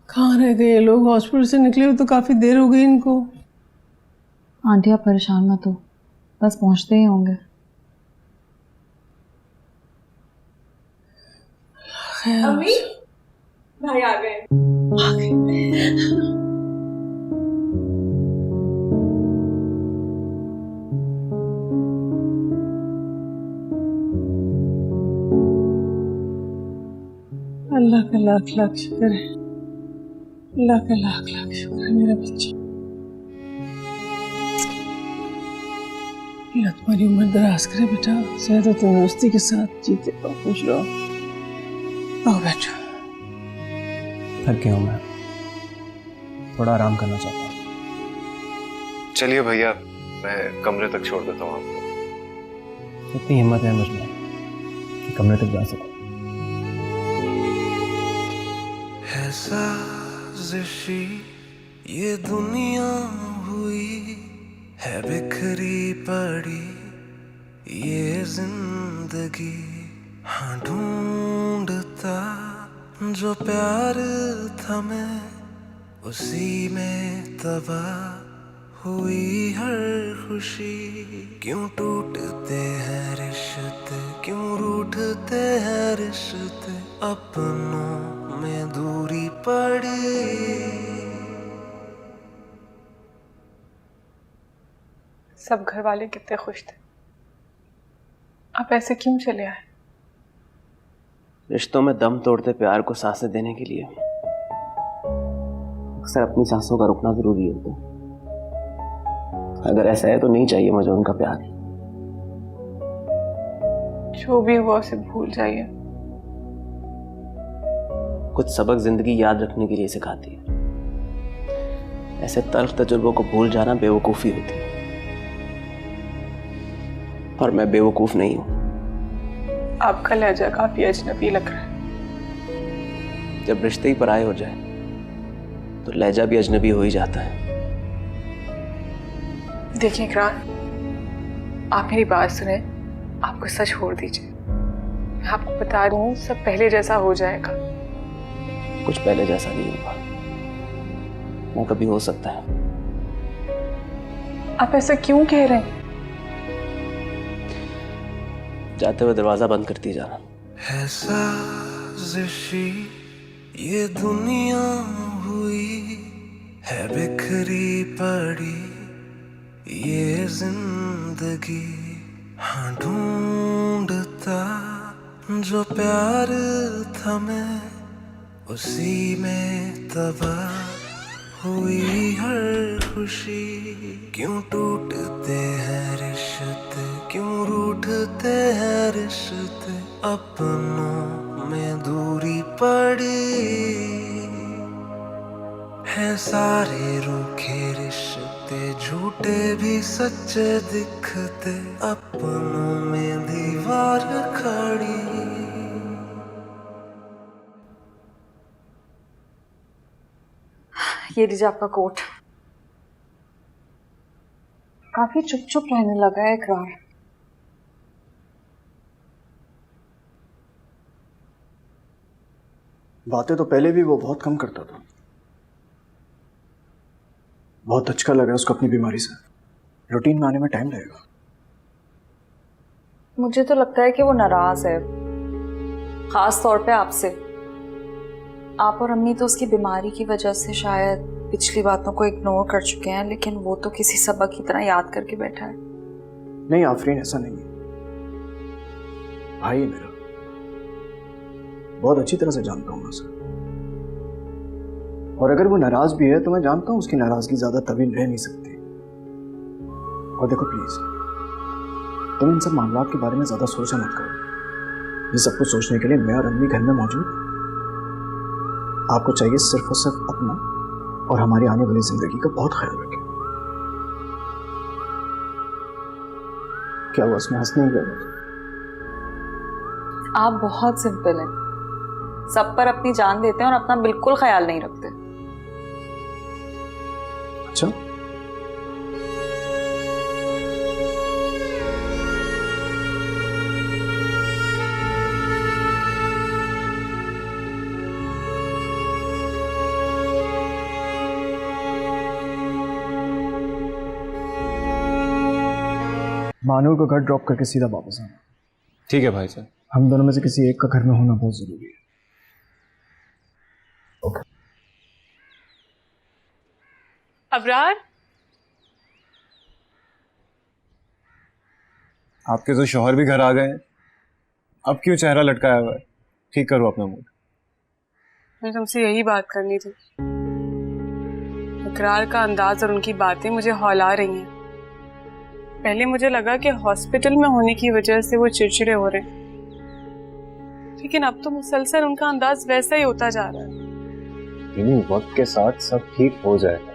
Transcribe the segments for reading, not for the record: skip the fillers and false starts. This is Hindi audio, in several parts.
कहाँ रह गए ये लोग? हॉस्पिटल से निकले हुए तो काफी देर हो गई इनको। आंटी आप परेशान मत हो, बस पहुंचते ही होंगे। अम्मी भाई आ गए। अल्लाह का लाख लाख शुक्र है, अल्लाह का लाख लाख शुक्र है मेरा बच्चा। अल्लाह तुम्हारी उम्र दराज करे बेटा, सेहत और तंदुरुस्ती के साथ जीते रहो, खुश रहो। आओ बैठो। थक गया हूँ मैं, थोड़ा आराम करना चाहता हूँ। चलिए भैया, मैं कमरे तक छोड़ देता हूँ आपको। इतनी हिम्मत है मुझ में कि कमरे तक जा सकूं। है साजिशी ये दुनिया हुई है, बिखरी पड़ी ये जिंदगी। हाँ ढूंढता जो प्यार था मैं, उसी में तबाह हुई हर खुशी। क्यों टूटते हैं रिश्ते, क्यों रूठते हैं रिश्ते, अपनों में दूरी पड़ी। सब घर वाले कितने खुश थे, आप ऐसे क्यों चले आए? रिश्तों में दम तोड़ते प्यार को सांसें देने के लिए अक्सर अपनी सांसों का रुकना जरूरी होता है। अगर ऐसा है तो नहीं चाहिए मुझे उनका प्यार। जो भी हुआ उसे भूल जाइए। कुछ सबक जिंदगी याद रखने के लिए सिखाती है। ऐसे तल्ख तजुर्बों को भूल जाना बेवकूफी होती है, और मैं बेवकूफ नहीं हूं। आपका लहजा काफी अजनबी लग रहा है। जब रिश्ते ही पराये हो जाए तो लहजा भी अजनबी हो ही जाता है। देखिए इकरार, आप मेरी बात सुने, आपको सच छोड़ दीजिए। मैं आपको बता रही हूँ, सब पहले जैसा हो जाएगा। कुछ पहले जैसा नहीं होगा, वो कभी हो सकता है। आप ऐसा क्यों कह रहे हैं? जाते हुए दरवाजा बंद करती जाना। है साजिशी ये दुनिया हुई है, बिखरी पड़ी ये जिंदगी। हाँ ढूंढता जो प्यार था मैं, उसी में तबाह हुई हर खुशी। क्यों टूटते हैं रिश्ते, क्यों रूठते हैं रिश्ते, अपनों में दूरी पड़ी। है सारे रूखे रिश्ते, झूठे भी सच्चे दिखते, अपनों में दीवार खड़ी। ये लीजिए आपका कोट। काफी चुप चुप रहने लगा है इकरार। बातें तो पहले भी वो बहुत कम करता था। बहुत अच्छा लगा उसको अपनी बीमारी से। रूटीन में आने में टाइम लगेगा। मुझे तो लगता है कि वो नाराज है, खास तौर पे आपसे। आप और अम्मी तो उसकी बीमारी की वजह से शायद पिछली बातों को इग्नोर कर चुके हैं, लेकिन वो तो किसी सबक की तरह याद करके बैठा है। नहीं आफरीन, ऐसा नहीं है। भाई है मेरा, बहुत अच्छी तरह से जानता हूं मैं उसे। और अगर वो नाराज भी है तो मैं जानता हूं उसकी नाराजगी ज्यादा तवील रह नहीं सकती। और देखो प्लीज, तुम इन सब मामलों के बारे में ज्यादा सोचा मत करो। ये सब कुछ सोचने के लिए मैं और अम्मी घर में मौजूद हैं। आपको चाहिए सिर्फ और सिर्फ अपना और हमारी आने वाली जिंदगी का बहुत ख्याल रखें। क्या हुआ, उसमें हंसने की जरूरत? आप बहुत सिंपल हैं, सब पर अपनी जान देते हैं और अपना बिल्कुल ख्याल नहीं रखते। अच्छा, मानूर को घर ड्रॉप करके सीधा वापस आना। ठीक है भाई साहब। हम दोनों में से किसी एक का घर में होना बहुत जरूरी है। अबरार, आपके तो शौहर भी घर आ गए हैं, अब क्यों चेहरा लटकाया हुआ है? ठीक करो अपना मूड। मुझे तुमसे यही बात करनी थी। इकरार का अंदाज और उनकी बातें मुझे हौला रही हैं। पहले मुझे लगा कि हॉस्पिटल में होने की वजह से वो चिड़चिड़े हो रहे हैं, लेकिन अब तो मुसलसल उनका अंदाज वैसा ही होता जा रहा है। वक्त के साथ सब ठीक हो जाएगा।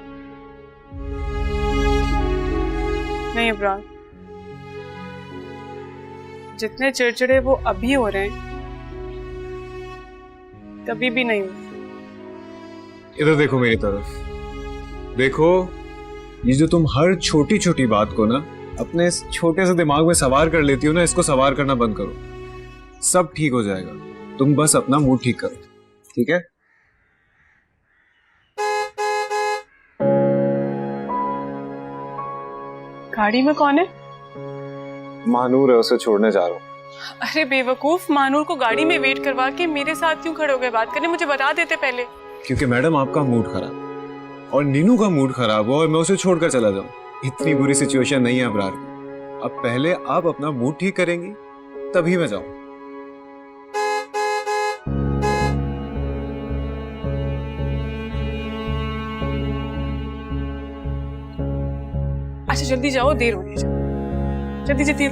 नहीं इब्रार, जितने चिड़चिड़े वो अभी हो रहे हैं कभी भी नहीं हुए। इधर देखो मेरी तरफ, देखो ये जो तुम हर छोटी छोटी बात को ना अपने इस छोटे से दिमाग में सवार कर लेती हो ना, इसको सवार करना बंद करो। सब ठीक हो जाएगा, तुम बस अपना मूड ठीक करो, ठीक है? गाड़ी में कौन है? मानूर है, उसे छोड़ने जा रहा हूँ। अरे बेवकूफ, मानूर को गाड़ी में वेट करवा के मेरे साथ क्यों खड़े हो गए बात करने? मुझे बता देते पहले। क्योंकि मैडम आपका मूड खराब और नीनू का मूड खराब हो और मैं उसे छोड़कर चला जाऊं, इतनी बुरी सिचुएशन नहीं है अबरार की। अब पहले आप अपना मूड ठीक करेंगी तभी मैं जाऊं। अच्छा जल्दी जाओ, देर हो रही है। जल्दी जल्दी।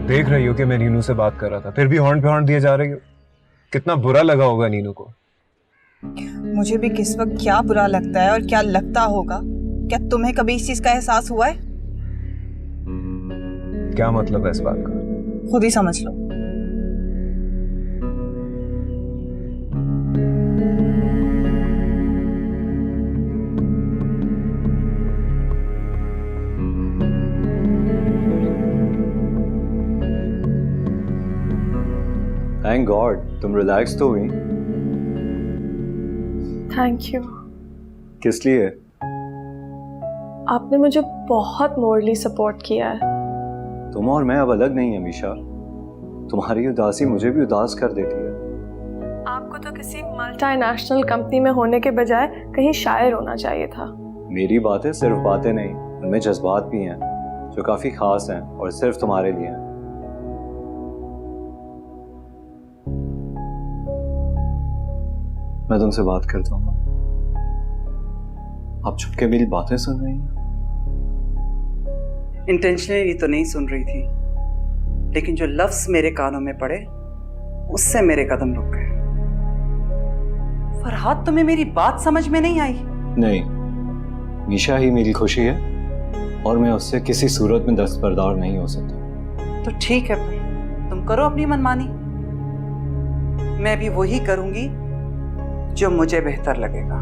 देख रही हो कि मैं नीनू से बात कर रहा था, फिर भी हॉर्न पे हॉर्न दिए जा रही हो। कितना बुरा लगा होगा नीनू को। मुझे भी किस वक्त क्या बुरा लगता है और क्या लगता होगा। क्या तुम्हें कभी इस चीज का एहसास हुआ है? क्या मतलब है इस बात का? खुद ही समझ लो। थैंक गॉड तुम रिलैक्स तो हुई। Thank you. किस लिए? आपने मुझे बहुत मोरली सपोर्ट किया है। तुम और मैं अब अलग नहीं है मीशा, तुम्हारी उदासी मुझे भी उदास कर देती है। आपको तो किसी मल्टीनेशनल कंपनी में होने के बजाय कहीं शायर होना चाहिए था। मेरी बातें सिर्फ बातें नहीं, उनमें जज्बात भी हैं जो काफी खास हैं और सिर्फ तुम्हारे लिए हैं। मैं तुमसे बात करता हूँ, आप छुपके मेरी बातें सुन रही हैं? इंटेंशनली तो नहीं सुन रही थी, लेकिन जो लफ्ज मेरे कानों में पड़े उससे मेरे कदम रुक गए। फरहाद, तुम्हें मेरी बात समझ में नहीं आई? नहीं, मीशा ही मेरी खुशी है और मैं उससे किसी सूरत में दस्तबरदार नहीं हो सकता। तो ठीक है, फिर तुम करो अपनी मनमानी, मैं भी वही करूंगी जो मुझे बेहतर लगेगा।